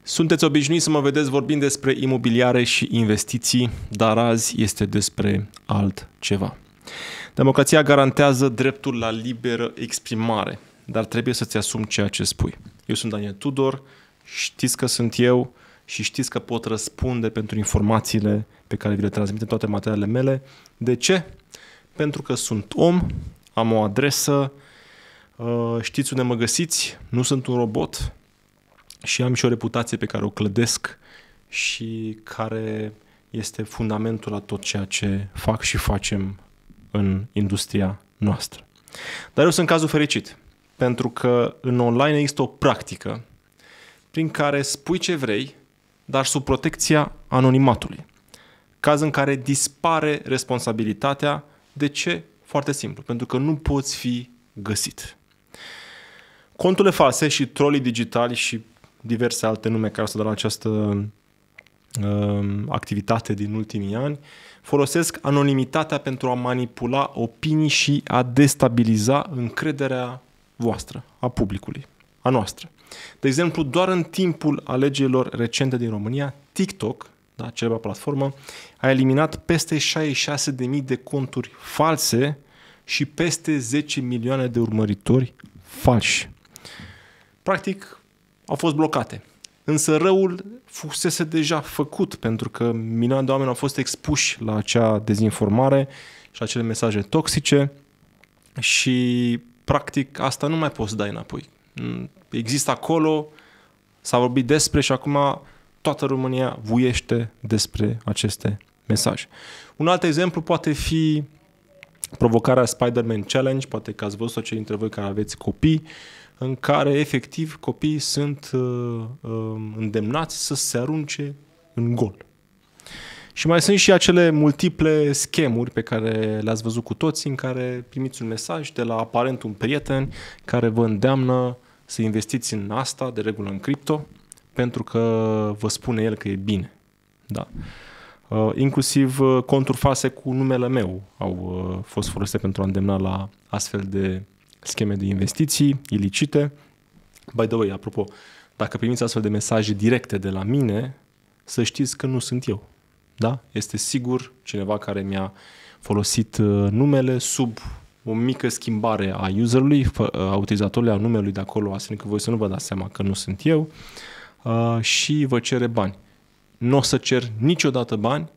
Sunteți obișnuiți să mă vedeți vorbind despre imobiliare și investiții, dar azi este despre altceva. Democrația garantează dreptul la liberă exprimare, dar trebuie să-ți asumi ceea ce spui. Eu sunt Daniel Tudor, știți că sunt eu și știți că pot răspunde pentru informațiile pe care vi le transmit în toate materialele mele. De ce? Pentru că sunt om, am o adresă, știți unde mă găsiți, nu sunt un robot și am și o reputație pe care o clădesc și care este fundamentul la tot ceea ce fac și facem în industria noastră. Dar eu sunt cazul fericit, pentru că în online există o practică prin care spui ce vrei, dar sub protecția anonimatului. Caz în care dispare responsabilitatea. De ce? Foarte simplu, pentru că nu poți fi găsit. Conturile false și trolii digitali și diverse alte nume care s-au dat la această activitate din ultimii ani folosesc anonimitatea pentru a manipula opinii și a destabiliza încrederea voastră, a publicului, a noastră. De exemplu, doar în timpul alegerilor recente din România, TikTok, da, celebra platformă, a eliminat peste 66.000 de conturi false și peste 10 milioane de urmăritori falși. Practic, au fost blocate. Însă răul fusese deja făcut, pentru că milioane de oameni au fost expuși la acea dezinformare și la acele mesaje toxice și, practic, asta nu mai poți să dai înapoi. Există acolo, s-a vorbit despre și acum toată România vuiește despre aceste mesaje. Un alt exemplu poate fi provocarea Spider-Man Challenge, poate că ați văzut-o cei dintre voi care aveți copii, în care efectiv copiii sunt îndemnați să se arunce în gol. Și mai sunt și acele multiple schemuri pe care le-ați văzut cu toții, în care primiți un mesaj de la aparent un prieten care vă îndeamnă să investiți în asta, de regulă în cripto, pentru că vă spune el că e bine. Da. Inclusiv conturi false cu numele meu au fost folosite pentru a îndemna la astfel de scheme de investiții ilicite. By the way, apropo, dacă primiți astfel de mesaje directe de la mine, să știți că nu sunt eu. Da? Este sigur cineva care mi-a folosit numele sub o mică schimbare a userului, a utilizatorului, a numelui de acolo, astfel că voi să nu vă dați seama că nu sunt eu și vă cere bani. Nu o să cer niciodată bani,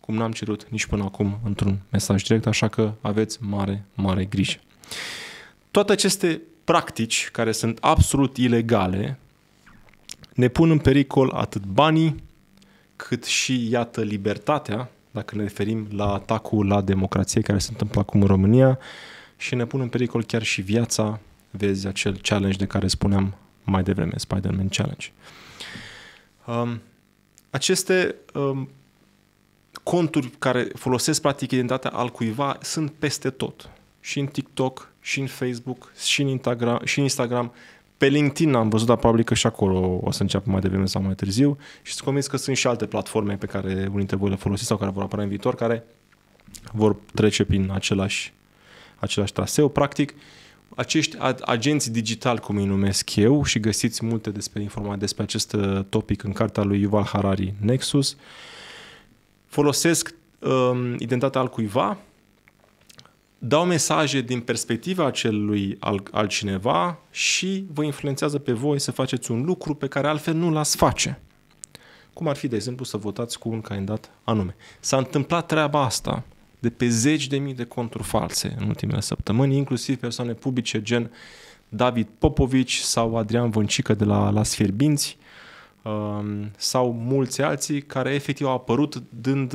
cum n-am cerut nici până acum într-un mesaj direct, așa că aveți mare, mare grijă. Toate aceste practici, care sunt absolut ilegale, ne pun în pericol atât banii, cât și, iată, libertatea, dacă ne referim la atacul la democrație care se întâmplă acum în România, și ne pun în pericol chiar și viața. Vezi acel challenge de care spuneam mai devreme, Spider-Man Challenge. Aceste conturi care folosesc practic identitatea altcuiva sunt peste tot. Și în TikTok, și în Facebook, și în Instagram. Pe LinkedIn am văzut, dar probabil că și acolo o să înceapă mai devreme sau mai târziu. Și sunt convins că sunt și alte platforme pe care unii dintre voi le folosiți sau care vor apărea în viitor, care vor trece prin același traseu. Practic, acești agenți digitali, cum îi numesc eu, și găsiți multe informații despre acest topic în cartea lui Yuval Harari, Nexus, folosesc identitatea altcuiva, dau mesaje din perspectiva acelui altcineva și vă influențează pe voi să faceți un lucru pe care altfel nu l-ați face. Cum ar fi, de exemplu, să votați cu un candidat anume. S-a întâmplat treaba asta de pe zeci de mii de conturi false în ultimele săptămâni, inclusiv persoane publice gen David Popovici sau Adrian Vâncică de la Las Fierbinți sau mulți alții care efectiv au apărut dând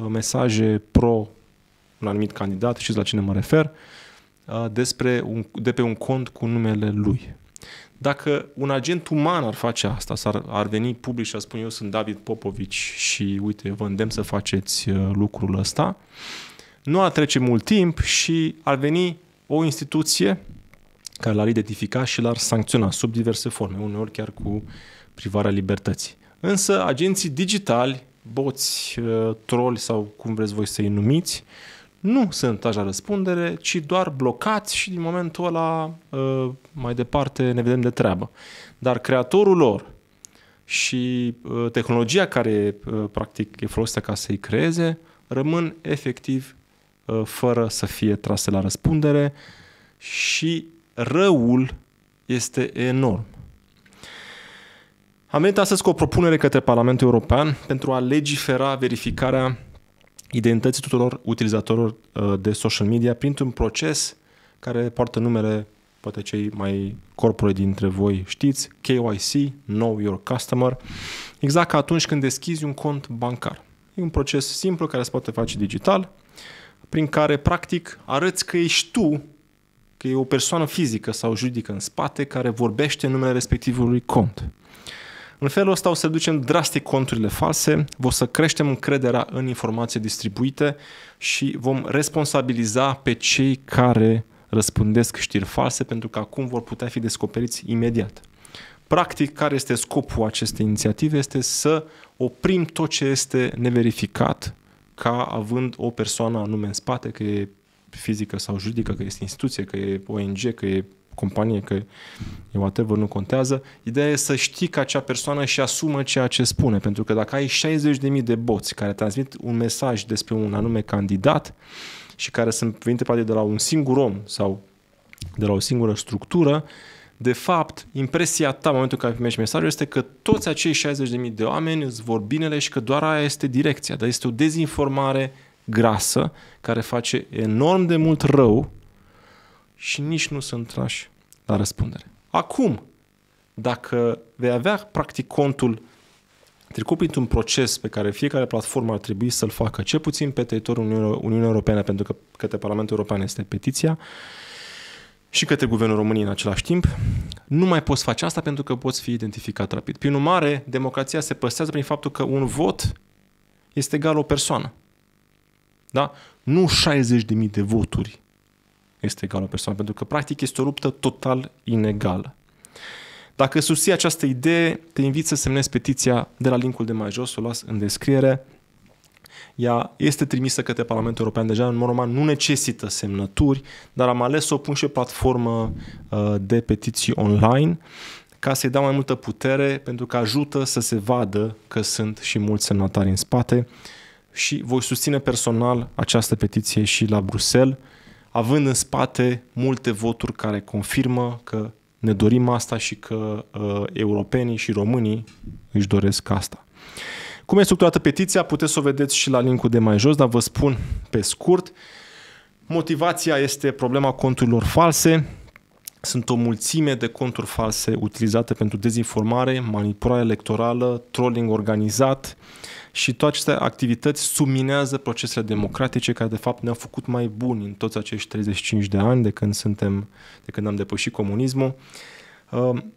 mesaje pro un anumit candidat, știți la cine mă refer, de pe un cont cu numele lui. Dacă un agent uman ar face asta, ar veni public și ar spune eu sunt David Popovici și uite, vă îndemn să faceți lucrul ăsta, nu ar trece mult timp și ar veni o instituție care l-ar identifica și l-ar sancționa sub diverse forme, uneori chiar cu privarea libertății. Însă agenții digitali, boți, troli sau cum vreți voi să-i numiți, nu sunt trași la răspundere, ci doar blocați și din momentul ăla mai departe ne vedem de treabă. Dar creatorul lor și tehnologia care practic e folosită ca să-i creeze rămân efectiv fără să fie trase la răspundere și răul este enorm. Am venit astăzi cu o propunere către Parlamentul European pentru a legifera verificarea identității tuturor utilizatorilor de social media printr-un proces care poartă numele, poate cei mai corporate dintre voi știți, KYC, Know Your Customer, exact ca atunci când deschizi un cont bancar. E un proces simplu care se poate face digital, prin care practic arăți că ești tu, că e o persoană fizică sau juridică în spate care vorbește în numele respectivului cont. În felul ăsta o să reducem drastic conturile false, o să creștem încrederea în informații distribuite și vom responsabiliza pe cei care răspândesc știri false, pentru că acum vor putea fi descoperiți imediat. Practic, care este scopul acestei inițiative? Este să oprim tot ce este neverificat ca având o persoană anume în spate, că e fizică sau juridică, că este instituție, că e ONG, că e companie, că e whatever, nu contează. Ideea e să știi că acea persoană își asumă ceea ce spune, pentru că dacă ai 60.000 de boți care transmit un mesaj despre un anume candidat și care sunt venite poate de la un singur om sau de la o singură structură, de fapt, impresia ta în momentul în care primești mesajul este că toți acei 60.000 de oameni îți vor binele și că doar aia este direcția, dar este o dezinformare grasă care face enorm de mult rău și nici nu sunt trași la răspundere. Acum, dacă vei avea practic contul trecut printr-un proces pe care fiecare platformă ar trebui să-l facă, cel puțin pe teritoriul Uniunii Europene, pentru că către Parlamentul European este petiția, și către Guvernul României în același timp, nu mai poți face asta pentru că poți fi identificat rapid. Prin urmare, democrația se păstrează prin faptul că un vot este egal o persoană. Da? Nu 60.000 de voturi este egal o persoană, pentru că practic este o luptă total inegală. Dacă susții această idee, te invit să semnezi petiția de la linkul de mai jos, o las în descriere. Ea este trimisă către Parlamentul European deja, în mod normal nu necesită semnături, dar am ales să o pun și o platformă de petiții online ca să-i dau mai multă putere, pentru că ajută să se vadă că sunt și mulți semnatari în spate și voi susține personal această petiție și la Bruxelles, având în spate multe voturi care confirmă că ne dorim asta și că europenii și românii își doresc asta. Cum e structurată petiția, puteți să o vedeți și la linkul de mai jos, dar vă spun pe scurt. Motivația este problema conturilor false. Sunt o mulțime de conturi false utilizate pentru dezinformare, manipulare electorală, trolling organizat și toate aceste activități subminează procesele democratice care de fapt ne-au făcut mai buni în toți acești 35 de ani de când am depășit comunismul.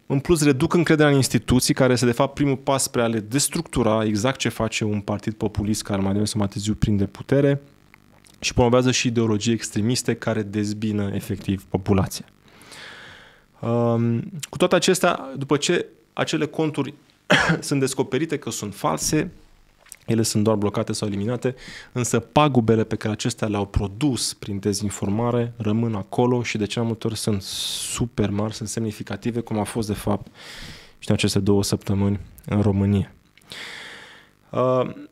În plus, reduc încrederea în instituții, care este de fapt primul pas spre a le destructura, exact ce face un partid populist care mai devreme sau mai târziu prinde putere, și promovează și ideologii extremiste care dezbină efectiv populația. Cu toate acestea, după ce acele conturi sunt descoperite că sunt false, ele sunt doar blocate sau eliminate, însă pagubele pe care acestea le-au produs prin dezinformare rămân acolo și de cele mai multe ori sunt super mari, sunt semnificative, cum a fost de fapt și în aceste 2 săptămâni în România.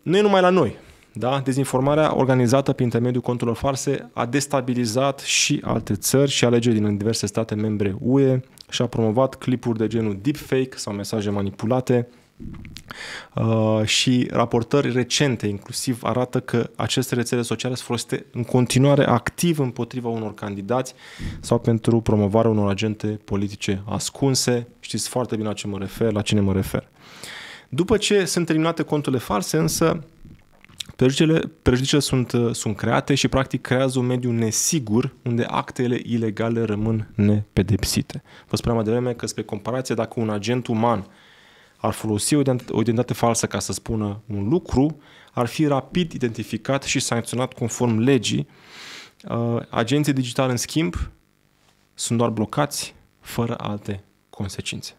Nu e numai la noi. Da? Dezinformarea organizată prin intermediul conturilor false a destabilizat și alte țări și alegeri din diverse state membre UE și a promovat clipuri de genul deepfake sau mesaje manipulate, și raportări recente inclusiv arată că aceste rețele sociale sunt folosite în continuare activ împotriva unor candidați sau pentru promovarea unor agente politice ascunse. Știți foarte bine la cine mă refer. După ce sunt eliminate conturile false, însă prejudiciile sunt create și practic creează un mediu nesigur unde actele ilegale rămân nepedepsite. Vă spuneam mai devreme că, spre comparație, dacă un agent uman ar folosi o identitate falsă ca să spună un lucru, ar fi rapid identificat și sancționat conform legii. Agenții digitali, în schimb, sunt doar blocați fără alte consecințe.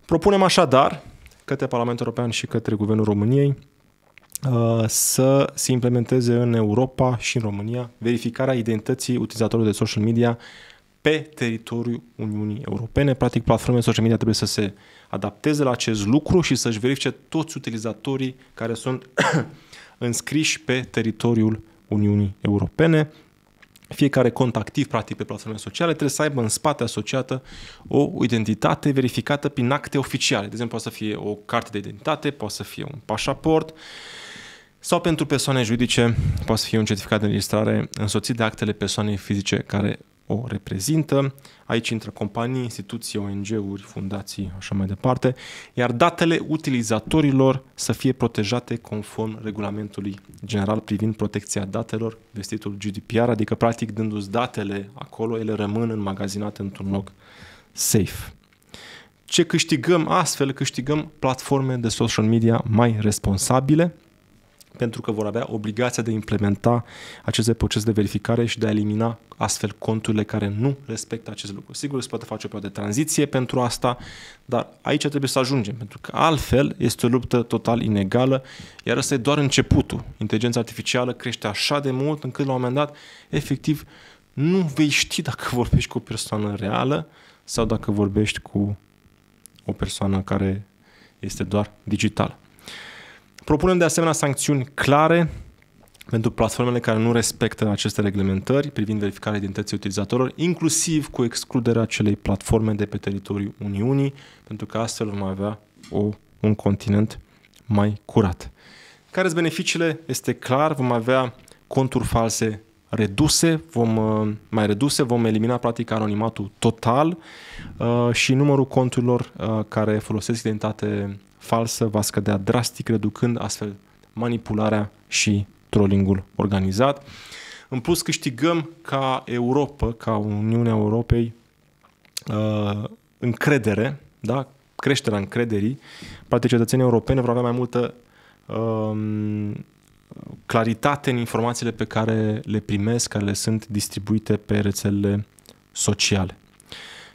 Propunem așadar către Parlamentul European și către Guvernul României să se implementeze în Europa și în România verificarea identității utilizatorilor de social media pe teritoriul Uniunii Europene. Practic, platformele social media trebuie să se adapteze la acest lucru și să-și verifice toți utilizatorii care sunt înscriși pe teritoriul Uniunii Europene. Fiecare cont activ, practic, pe platformele sociale trebuie să aibă în spate asociată o identitate verificată prin acte oficiale. De exemplu, poate să fie o carte de identitate, poate să fie un pașaport sau pentru persoane juridice poate să fie un certificat de înregistrare însoțit de actele persoanei fizice care o reprezintă. Aici intră companii, instituții, ONG-uri, fundații, așa mai departe, iar datele utilizatorilor să fie protejate conform regulamentului general privind protecția datelor, vestitul GDPR, adică practic dându-ți datele acolo, ele rămân înmagazinate într-un loc safe. Ce câștigăm astfel? Câștigăm platforme de social media mai responsabile, pentru că vor avea obligația de a implementa aceste procese de verificare și de a elimina astfel conturile care nu respectă acest lucru. Sigur, se poate face o perioadă de tranziție pentru asta, dar aici trebuie să ajungem, pentru că altfel este o luptă total inegală, iar ăsta e doar începutul. Inteligența artificială crește așa de mult încât la un moment dat, efectiv, nu vei ști dacă vorbești cu o persoană reală sau dacă vorbești cu o persoană care este doar digitală. Propunem de asemenea sancțiuni clare pentru platformele care nu respectă aceste reglementări privind verificarea identității utilizatorilor, inclusiv cu excluderea acelei platforme de pe teritoriul Uniunii, pentru că astfel vom avea un continent mai curat. Care sunt beneficiile? Este clar, vom avea conturi false reduse, vom elimina practic anonimatul total și numărul conturilor care folosesc identitate falsă va scădea drastic, reducând astfel manipularea și trollingul organizat. În plus, câștigăm ca Europa, ca Uniunea Europei, încredere, da? Creșterea încrederii. Practic, cetățenii europeni vor avea mai multă claritate în informațiile pe care le primesc, care le sunt distribuite pe rețelele sociale.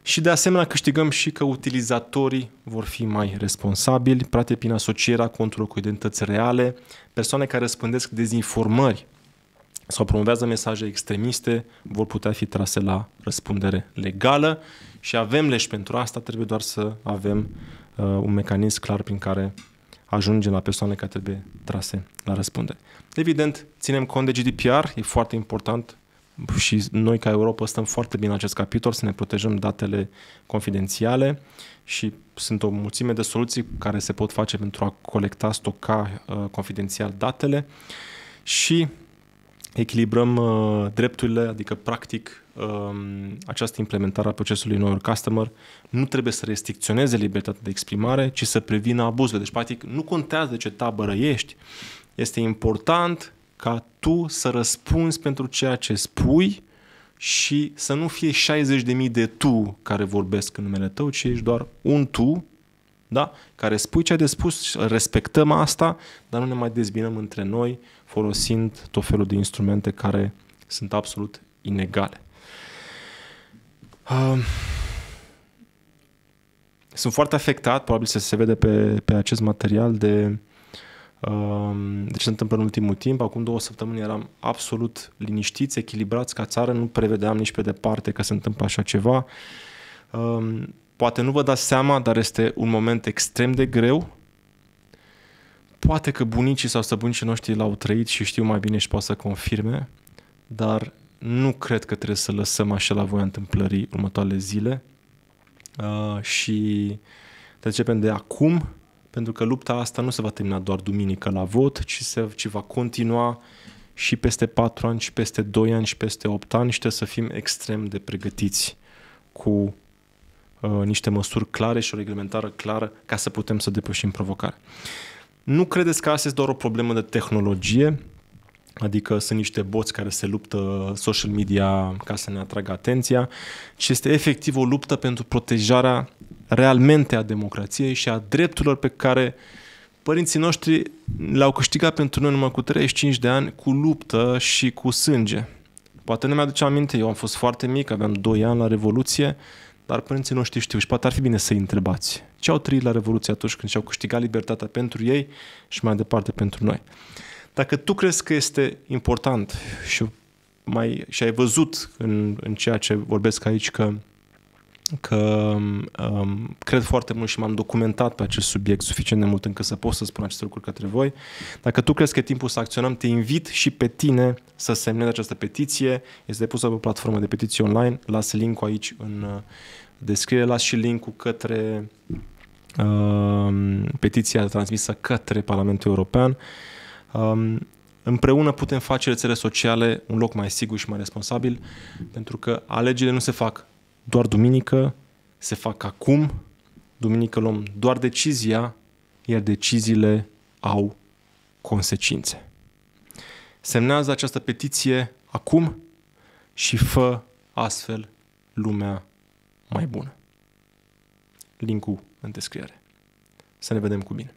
Și de asemenea câștigăm și că utilizatorii vor fi mai responsabili, practic prin asocierea conturilor cu identități reale, persoane care răspândesc dezinformări sau promovează mesaje extremiste vor putea fi trase la răspundere legală și avem legi pentru asta, trebuie doar să avem un mecanism clar prin care ajungem la persoane care trebuie trase la răspundere. Evident, ținem cont de GDPR, e foarte important și noi ca Europa stăm foarte bine în acest capitol să ne protejăm datele confidențiale și sunt o mulțime de soluții care se pot face pentru a colecta, stoca confidențial datele și echilibrăm drepturile, adică practic această implementare a procesului Know Your Customer nu trebuie să restricționeze libertatea de exprimare, ci să prevină abuzurile. Deci practic nu contează de ce tabără ești, este important ca tu să răspunzi pentru ceea ce spui și să nu fie 60.000 de tu care vorbesc în numele tău, ci ești doar un tu, da? Care spui ce ai de spus, respectăm asta, dar nu ne mai dezbinăm între noi folosind tot felul de instrumente care sunt absolut inegale. Sunt foarte afectat, probabil se vede pe acest material de ce se întâmplă în ultimul timp. Acum 2 săptămâni eram absolut liniștiți, echilibrați ca țară, nu prevedeam nici pe departe că se întâmplă așa ceva. Poate nu vă dați seama, dar este un moment extrem de greu. Poate că bunicii sau străbunicii noștri l-au trăit și știu mai bine și poate să confirme, dar nu cred că trebuie să lăsăm așa la voia întâmplării următoarele zile și începem de acum, pentru că lupta asta nu se va termina doar duminică la vot, ci va continua și peste 4 ani, și peste 2 ani, și peste 8 ani și trebuie să fim extrem de pregătiți cu niște măsuri clare și o reglementare clară ca să putem să depășim provocarea. Nu credeți că asta este doar o problemă de tehnologie, adică sunt niște boți care se luptă social media ca să ne atragă atenția, ci este efectiv o luptă pentru protejarea realmente a democrației și a drepturilor pe care părinții noștri le-au câștigat pentru noi numai cu 35 de ani cu luptă și cu sânge. Poate nu mi-aduce aminte, eu am fost foarte mic, aveam 2 ani la Revoluție, dar părinții noștri știu și poate ar fi bine să-i întrebați ce au trăit la Revoluție atunci când și-au câștigat libertatea pentru ei și mai departe pentru noi. Dacă tu crezi că este important și ai văzut în ceea ce vorbesc aici că cred foarte mult și m-am documentat pe acest subiect suficient de mult încât să pot să spun aceste lucruri către voi. Dacă tu crezi că e timpul să acționăm, te invit și pe tine să semnezi această petiție. Este depusă pe o platformă de petiții online. Las link-ul aici în descriere. Las și link-ul către petiția transmisă către Parlamentul European. Împreună putem face rețele sociale un loc mai sigur și mai responsabil, pentru că alegerile nu se fac doar duminică, se fac acum. Duminică luăm doar decizia, iar deciziile au consecințe. Semnează această petiție acum și fă astfel lumea mai bună. Link-ul în descriere. Să ne vedem cu bine.